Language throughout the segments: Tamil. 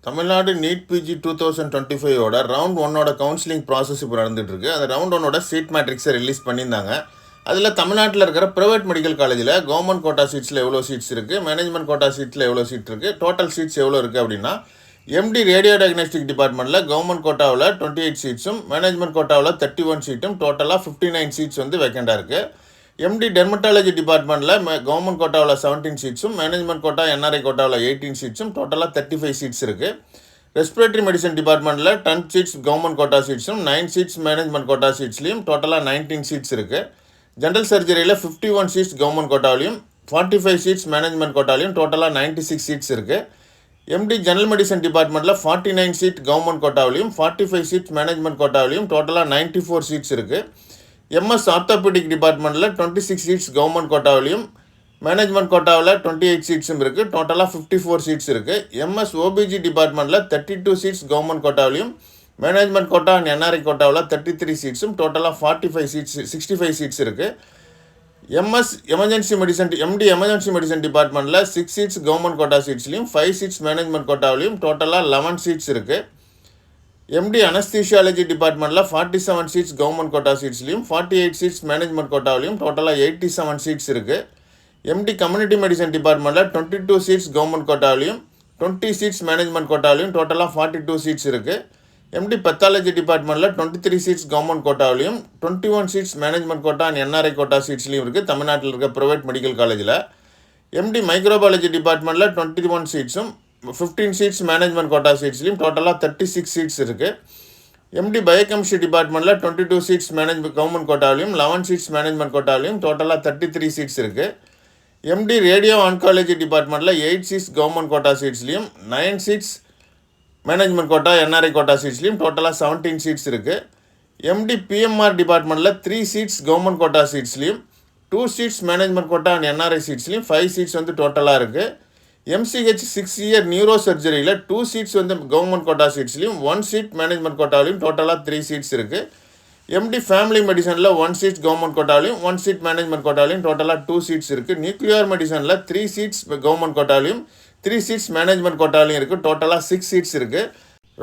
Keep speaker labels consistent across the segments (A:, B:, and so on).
A: தமிழ்நாடு நீட் பிஜி 2025 ரவுண்ட் ஒன்னோட கவுன்சிலிங் ப்ராசஸ் இப்போ நடந்துட்டு இருக்கு. அந்த ரவுண்ட் ஒன்னோட சீட் மேட்ரிக்ஸை ரிலீஸ் பண்ணியிருந்தாங்க. அதில் தமிழ்நாட்டில் இருக்கிற ப்ரைவேட் மெடிக்கல் காலேஜில் கவர்மெண்ட் கோட்டா சீட்ஸில் எவ்வளோ சீட்ஸ் இருக்குது, மேனேஜ்மெண்ட் கோட்டா சீட்ஸில் எவ்வளோ சீட் இருக்குது, டோட்டல் சீட்ஸ் எவ்வளோ இருக்குது அப்படின்னா, எம்டி ரேடியோ டயக்னோஸ்டிக் டிபார்ட்மெண்ட்டில் கவர்மெண்ட் கோட்டாவில் 28 சீட்ஸும், மேனேஜ்மெண்ட் கோட்டாவில் 31 சீட்டும், டோட்டலாக 59 சீட்ஸ் வந்து வேக்கண்டாக இருக்குது. எம்டி டெர்மட்டாலஜி டிபார்ட்மெண்ட்டில் கவர்மெண்ட் கோட்டாவில் 17 சீட்ஸும், மேனேஜ்மெண்ட் கோட்டா என்ஆர்ஐ கோட்டாவில் 18 சீட்ஸும், டோட்டலாக 35 சீட்ஸ் இருக்குது. ரெஸ்பிரேட்டரி மெடிசன் டிபார்ட்மெண்ட்டில் 10 சீட்ஸ் கவர்மெண்ட் கோட்டா சீட்ஸும், 9 சீட்ஸ் மேனேஜ்மெண்ட் கோட்டா சீட்ஸ்லையும் டோட்டலாக 19 சீட்ஸ் இருக்குது. ஜென்ரல் சர்ஜரியில் 51 சீட்ஸ் கவர்மெண்ட் கோட்டாவிலையும் 45 சீட்ஸ் மேனேஜ்மெண்ட் கோட்டாலையும் டோட்டலாக 96 சீட்ஸ் இருக்குது. எம்டி ஜெனரல் மெடிசன் டிபார்ட்மெண்ட்டில் 49 சீட் கவர்மெண்ட் கோட்டாவிலையும் 45 சீட்ஸ் மேனேஜ்மெண்ட் கோட்டாவிலையும் டோட்டலாக 94 சீட்ஸ் இருக்குது. எம்எஸ் ஆர்த்தோபெடிக் டிபார்ட்மெண்ட்டில் 26 சீட்ஸ் கவர்மெண்ட் கோட்டாவிலையும் மேனேஜ்மெண்ட் கோட்டாவில் 28 சீட்ஸும் இருக்குது, டோட்டலாக 54 சீட்ஸ் இருக்குது. எம்எஸ் ஓபிஜி டிபார்ட்மெண்ட்டில் 32 சீட்ஸ் கவர்மெண்ட் கோட்டாவிலையும் மேனேஜ்மெண்ட் கோட்டா அண்ட் என்ஆர்ஐ கோட்டாவில் 33 சீட்ஸும், டோட்டலாக 65 சீட்ஸ் இருக்குது. MS emergency medicine MD emergency medicine டிபார்ட்மெண்ட்டில் 6 சீட்ஸ் கவர்மெண்ட் கோட்டா சீட்ஸ்லையும் 5 சீட்ஸ் மேனேஜ்மெண்ட் கோட்டாவிலையும் டோட்டலாக 11 சீட்ஸ் இருக்குது. எம்டி அனஸ்தீஷியாலஜி டிபார்ட்மெண்ட்டில் 47 சீட்ஸ் கவர்மெண்ட் கோட்டா சீட்ஸ்லையும் 48 சீட்ஸ் மேனேஜ்மெண்ட் கோட்டாவிலையும் டோட்டலாக 87 சீட்ஸ் இருக்குது. எம்டி கம்யூனிட்டி மெடிசன் டிபார்ட்மெண்ட்டில் 22 சீட்ஸ் கவர்மெண்ட் கோட்டாவிலையும் 20 சீட்ஸ் மேனேஜ்மெண்ட் கோட்டாவிலையும் டோட்டலாக 42 சீட்ஸ் இருக்குது. எம்டி பெத்தாலஜி டிபார்ட்மெண்ட்டில் 23 சீட்ஸ் கவர்மெண்ட் கோட்டாவிலையும் 21 seats management quota and NRI quota சீட்ஸ்லையும் இருக்குது தமிழ்நாட்டில் இருக்க ப்ரைவேட் மெடிக்கல் காலேஜில். எம்டி மைக்ரோபாலஜி டிபார்ட்மெண்ட்டில் 21 சீட்ஸும் 15 சீட்ஸ் மேனேஜ்மெண்ட் கோட்டா சீட்ஸ்லையும் டோட்டலாக 36 சீட்ஸ் இருக்குது. எம்டி பயோகெமிஸ்ட்ரி டிபார்ட்மெண்ட்டில் 22 சீட்ஸ் கவர்மெண்ட் கோட்டாவிலையும் 11 சீட்ஸ் மேனேஜ்மெண்ட் கோட்டாவிலையும் டோட்டலாக 33 சீட்ஸ் இருக்குது. எம்டி ரேடியோ ஆன்காலஜி டிபார்ட்மெண்ட்டில் 8 சீட்ஸ் கவர்மெண்ட் கோட்டா சீட்ஸ்லையும் 9 seats management quota NRI quota சீட்ஸ்லையும் டோட்டலாக 17 சீட்ஸ் இருக்குது. எம்டி பிஎம்ஆர் டிபார்ட்மெண்ட்டில் 3 சீட்ஸ் கவர்மெண்ட் கோட்டா சீட்ஸ்லையும் 2 seats management quota and NRI சீட்ஸ்லையும் 5 சீட்ஸ் வந்து டோட்டலாக இருக்குது. எம்சிஹெச் 6 இயர் நியூரோ சர்ஜரியில் 2 சீட்ஸ் வந்து கவர்மெண்ட் கோட்டா சீட்ஸ்லையும் 1 சீட் மேனேஜ்மெண்ட் கோட்டாவிலையும் டோட்டலாக 3 சீட்ஸ் இருக்குது. எம்டி ஃபேமிலி மெடிசனில் 1 சீட்ஸ் கவர்மெண்ட் கோட்டாவிலையும் 1 சீட் மேனேஜ்மெண்ட் கோட்டாவிலையும் டோட்டலாக 2 சீட்ஸ் இருக்குது. நியூக்ளியர் மெடிசனில் 3 சீட்ஸ் கவர்மெண்ட் கோட்டாவிலையும் 3 சீட்ஸ் மேனேஜ்மெண்ட் கோட்டாவிலையும் இருக்குது, டோட்டலாக 6 சீட்ஸ் இருக்குது.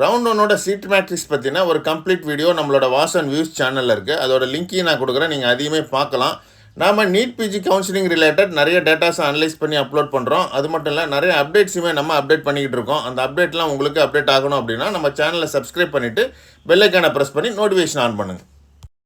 A: ரவுண்ட் ஒன்னோட சீட் மேட்ரிக்ஸ் பற்றின ஒரு கம்ப்ளீட் வீடியோ நம்மளோட வாஸ் அண்ட் வியூஸ் சேனலில் இருக்குது. அதோட லிங்க்கையும் நான் கொடுக்குறேன், நீங்கள் அதையுமே பார்க்கலாம். நாம் நீட் பிஜி கவுன்சிலிங் ரிலேட்டட் நிறைய டேட்டாஸை அனலைஸ் பண்ணி அப்லோட் பண்ணுறோம். அது மட்டும் இல்லை, நிறைய அப்டேட்ஸுமே நம்ம அப்டேட் பண்ணிக்கிட்டு இருக்கோம். அந்த அப்டேட்லாம் உங்களுக்கு அப்டேட் ஆகணும் அப்படின்னா நம்ம சேனலை சப்ஸ்கிரைப் பண்ணிவிட்டு பெல் ஐக்கானை ப்ரெஸ் பண்ணி நோட்டிஃபிகேஷன் ஆன் பண்ணுங்கள்.